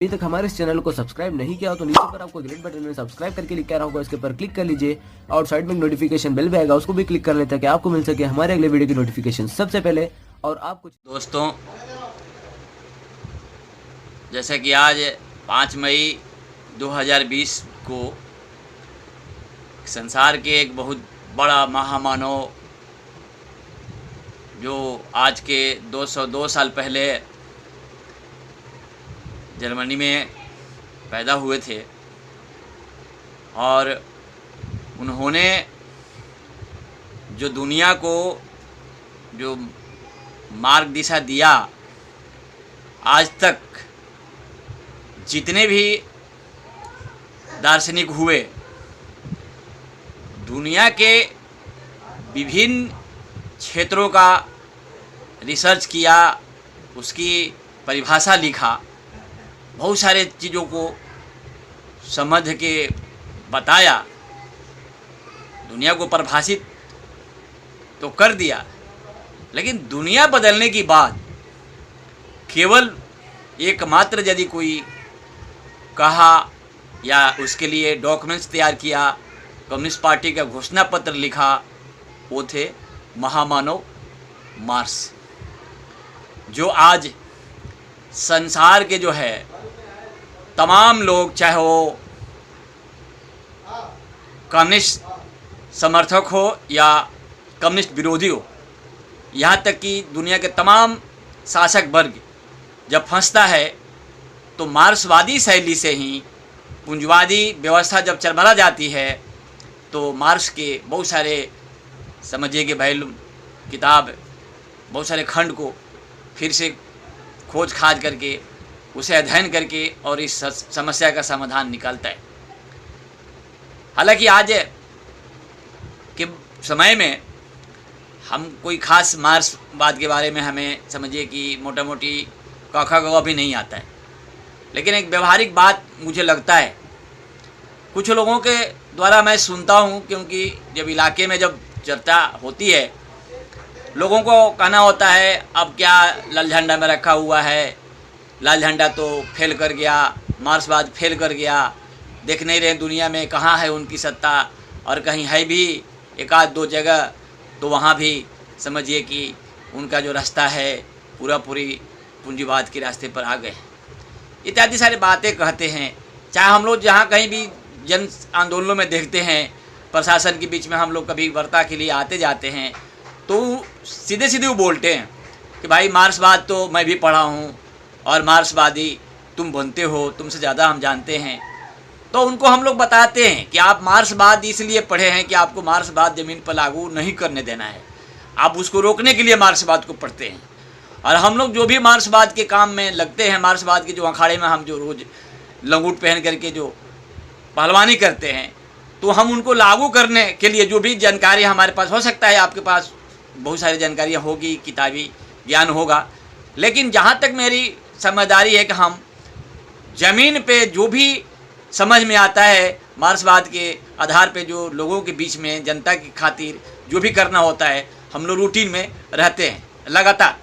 अभी तक हमारे इस चैनल को सब्सक्राइब नहीं किया हो तो नीचे पर आपको ग्रीन बटन में सब्सक्राइब करके लिखा रहा होगा, इसके ऊपर क्लिक कर लीजिए और साइड में नोटिफिकेशन बेल भी आएगा, उसको भी क्लिक कर लेते हैं कि आपको मिल सके हमारे अगले वीडियो की नोटिफिकेशन सबसे पहले। और आप कुछ दोस्तों, जैसे कि आज 5 मई 2020 को संसार के एक बहुत बड़ा महामानव जो आज के 202 साल पहले जर्मनी में पैदा हुए थे और उन्होंने जो दुनिया को जो मार्ग दिशा दिया, आज तक जितने भी दार्शनिक हुए, दुनिया के विभिन्न क्षेत्रों का रिसर्च किया, उसकी परिभाषा लिखा, बहुत सारे चीज़ों को समझ के बताया, दुनिया को परिभाषित तो कर दिया। लेकिन दुनिया बदलने की बात केवल एकमात्र यदि कोई कहा या उसके लिए डॉक्यूमेंट्स तैयार किया, कम्युनिस्ट पार्टी का घोषणा पत्र लिखा, वो थे महामानव मार्क्स, जो आज संसार के जो है तमाम लोग, चाहे वो कम्युनिस्ट समर्थक हो या कम्युनिस्ट विरोधी हो, यहाँ तक कि दुनिया के तमाम शासक वर्ग जब फंसता है तो मार्क्सवादी शैली से ही, पूंजीवादी व्यवस्था जब चरमरा जाती है तो मार्क्स के बहुत सारे समझिए कि वैल्यूम किताब, बहुत सारे खंड को फिर से खोज खाज करके उसे अध्ययन करके और इस समस्या का समाधान निकालता है। हालांकि आज के समय में हम कोई खास मार्क्सवाद के बारे में हमें समझिए कि मोटा मोटी काखा गवा भी नहीं आता है, लेकिन एक व्यवहारिक बात मुझे लगता है कुछ लोगों के द्वारा मैं सुनता हूँ, क्योंकि जब इलाके में जब चर्चा होती है, लोगों को कहना होता है अब क्या लाल झंडा में रखा हुआ है, लाल झंडा तो फेल कर गया, मार्क्सवाद फेल कर गया, देख नहीं रहे दुनिया में कहाँ है उनकी सत्ता, और कहीं है भी एक आध दो जगह तो वहाँ भी समझिए कि उनका जो रास्ता है पूरी पूंजीवाद के रास्ते पर आ गए, इत्यादि सारी बातें कहते हैं। चाहे हम लोग जहाँ कहीं भी जन आंदोलनों में देखते हैं, प्रशासन के बीच में हम लोग कभी वार्ता के लिए आते जाते हैं तो सीधे सीधे वो बोलते हैं कि भाई मार्क्सवाद तो मैं भी पढ़ा हूँ और मार्क्सवादी तुम बनते हो, तुमसे ज़्यादा हम जानते हैं। तो उनको हम लोग बताते हैं कि आप मार्क्सवाद इसलिए पढ़े हैं कि आपको मार्क्सवाद ज़मीन पर लागू नहीं करने देना है, आप उसको रोकने के लिए मार्क्सवाद को पढ़ते हैं। और हम लोग जो भी मार्क्सवाद के काम में लगते हैं, मार्क्सवाद के जो अखाड़े में हम जो रोज़ लंगूट पहन करके जो पहलवानी करते हैं, तो हम उनको लागू करने के लिए जो भी जानकारी हमारे पास हो सकता है, आपके पास बहुत सारी जानकारियाँ होगी, किताबी ज्ञान होगा, लेकिन जहाँ तक मेरी समझदारी है कि हम ज़मीन पे जो भी समझ में आता है मार्क्सवाद के आधार पे, जो लोगों के बीच में जनता की खातिर जो भी करना होता है, हम लोग रूटीन में रहते हैं लगातार।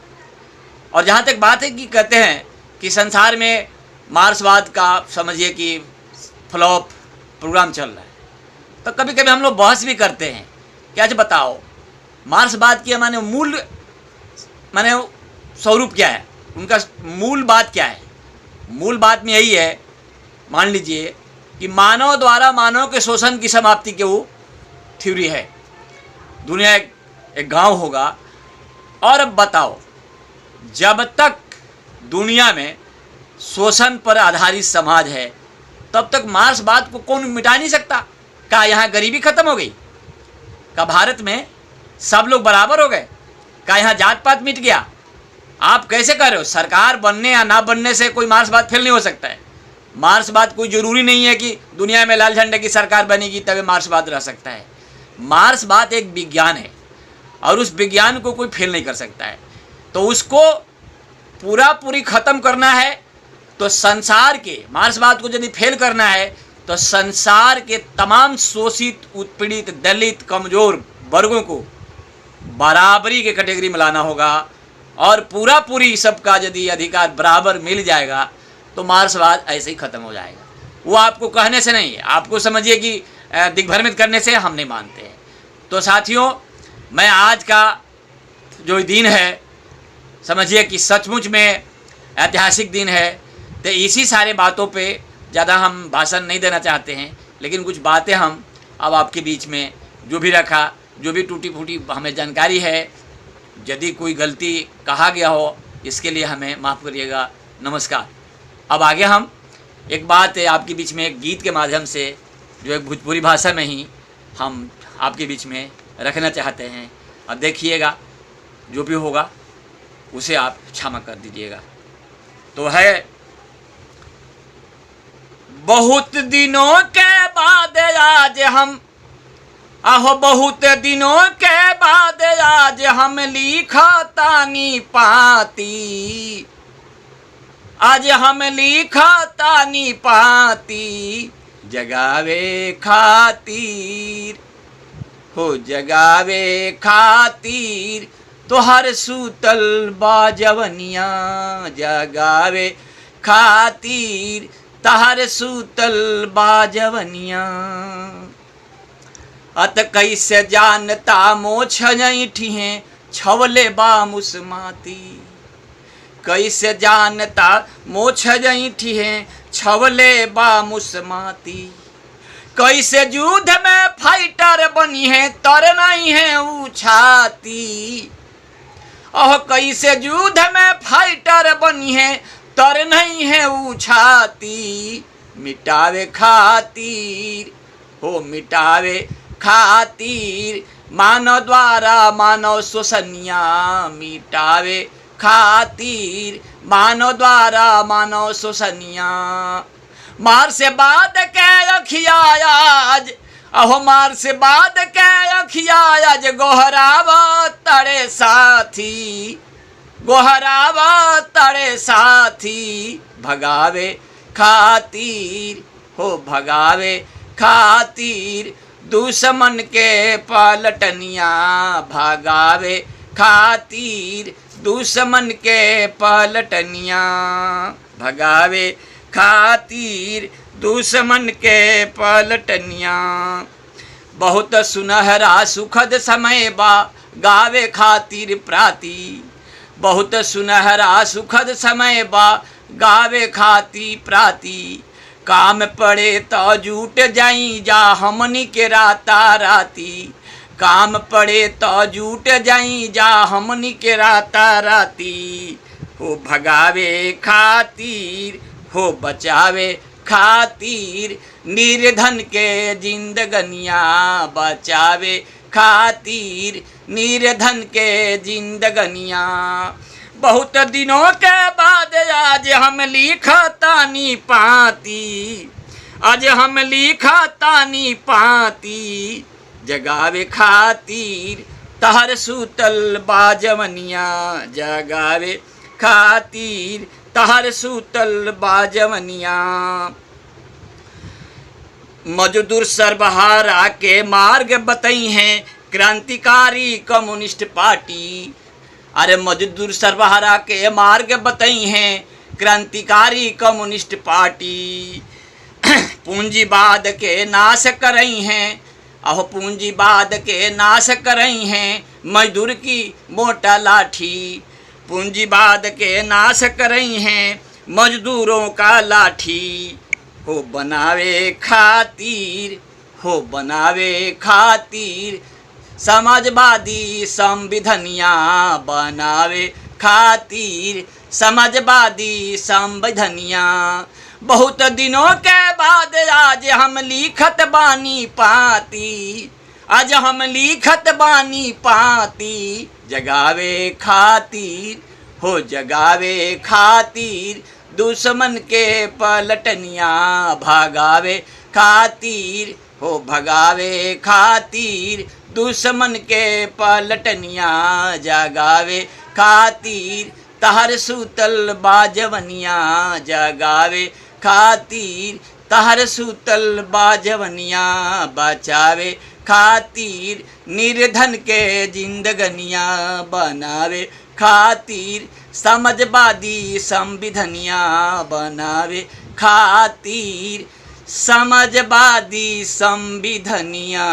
और जहाँ तक बात है कि कहते हैं कि संसार में मार्क्सवाद का समझिए कि फ्लॉप प्रोग्राम चल रहा है, तो कभी कभी हम लोग बहस भी करते हैं कि आज बताओ मार्क्सवाद की माने स्वरूप क्या है, उनका मूल बात क्या है। मूल बात में यही है, मान लीजिए कि मानव द्वारा मानव के शोषण की समाप्ति की वो थ्योरी है। दुनिया एक गांव होगा, और अब बताओ जब तक दुनिया में शोषण पर आधारित समाज है तब तक मार्क्सवाद को कौन मिटा नहीं सकता। क्या यहाँ गरीबी खत्म हो गई? क्या भारत में सब लोग बराबर हो गए? क्या यहाँ जात पात मिट गया? आप कैसे कह रहे हो? सरकार बनने या ना बनने से कोई मार्क्सवाद फेल नहीं हो सकता है। मार्क्सवाद कोई ज़रूरी नहीं है कि दुनिया में लाल झंडे की सरकार बनेगी तभी मार्क्सवाद रह सकता है। मार्क्सवाद एक विज्ञान है और उस विज्ञान को कोई फेल नहीं कर सकता है। तो उसको पूरी ख़त्म करना है तो संसार के, मार्क्सवाद को यदि फेल करना है तो संसार के तमाम शोषित, उत्पीड़ित, दलित, कमज़ोर वर्गों को बराबरी के कैटेगरी में लाना होगा और पूरी सबका यदि अधिकार बराबर मिल जाएगा तो मार्क्सवाद ऐसे ही ख़त्म हो जाएगा। वो आपको कहने से नहीं है, आपको समझिए कि दिग्भ्रमित करने से हम नहीं मानते हैं। तो साथियों, मैं आज का जो दिन है समझिए कि सचमुच में ऐतिहासिक दिन है। तो इसी सारे बातों पे ज़्यादा हम भाषण नहीं देना चाहते हैं, लेकिन कुछ बातें हम अब आपके बीच में जो भी रखा, जो भी टूटी फूटी हमें जानकारी है, यदि कोई गलती कहा गया हो इसके लिए हमें माफ़ करिएगा। नमस्कार। अब आगे हम एक बात है आपके बीच में एक गीत के माध्यम से, जो एक भोजपुरी भाषा में ही हम आपके बीच में रखना चाहते हैं। अब देखिएगा, जो भी होगा उसे आप क्षमा कर दीजिएगा। तो है, बहुत दिनों के बाद आज हम, आहो बहुत दिनों के बाद आज हम लिखा तानी पाती, आज हम लिखा तानी पाती, जगावे खातिर हो जगावे खातिर, तो हर सूतल बाजवनिया जगावे खातिर, तहर सूतल बाजवनिया। अत कैसे जानता मोछ जैठी हैं छवले बा मुसमाती, कैसे जानता मोछ जैठी हैं छवले बा मुसमाती, कैसे युद्ध में फाइटर बनी है तर नहीं है उछाती, ओह कैसे युद्ध में फाइटर बनी है तर नहीं है उछाती, मिटावे खातिर हो मिटावे खातिर, मानव द्वारा मानव शोषनिया मिटावे खातिर, मानव द्वारा मानव शोषनिया। मार से बाद के अखिया आज, अहो मार से बाद के अखिया आज, गोहरावा तड़े साथी, गोहरावा तड़े साथी, भगावे खातिर हो भगावे खातिर, दुश्मन के पलटनिया भगावे खातिर, दुश्मन के पलटनिया भगावे खातिर, दुश्मन के पलटनिया। बहुत सुनहरा सुखद समय बा गावे खातिर प्राती, बहुत सुनहरा सुखद समय बा गावे खातिर प्राती, काम पड़े तो जूट जाई जा हमनी के राता राती, काम पड़े तो जूट जाई जा हमनी के राता राती, हो भगावे खातिर हो बचावे खातिर, निर्धन के जिंदगनिया बचावे खातिर, निर्धन के जिंदगनिया। बहुत दिनों के बाद आज हम लिखा तानी पाती, आज हम लिखा तानी पाती, जगावे खातिर, तहर सूतल बाजवनिया जगावे खातिर, तहर सूतल बाजवनिया। मजदूर सर्वहारा के मार्ग बताई हैं क्रांतिकारी कम्युनिस्ट पार्टी, अरे मजदूर सर्वहारा के मार्ग बताई हैं क्रांतिकारी कम्युनिस्ट पार्टी, पूंजीवाद के नाश करई हैं, अहो पूंजीवाद के नाश करई हैं मजदूर की मोटा लाठी, पूंजीवाद के नाश करई हैं मजदूरों का लाठी, हो बनावे खातिर हो बनावे खातिर, समाजवादी संविधानिया बनावे खातिर, समाजवादी संविधानिया। बहुत दिनों के बाद आज हम लिखत बानी पाती, आज हम लिखत बानी पाती, जगावे खातिर हो जगावे खातिर, दुश्मन के पलटनिया भगावे खातिर हो भगावे खातिर, दुश्मन के पलटनिया जगावे खातिर, तहर सूतल बाजवनिया जगावे खातिर, तहर सूतल बाजवनिया बचावे खातिर, निर्धन के जिंदगनिया बनावे खातिर, समझवादी संविधनिया बनावे खातिर, समझवादी संविधनिया।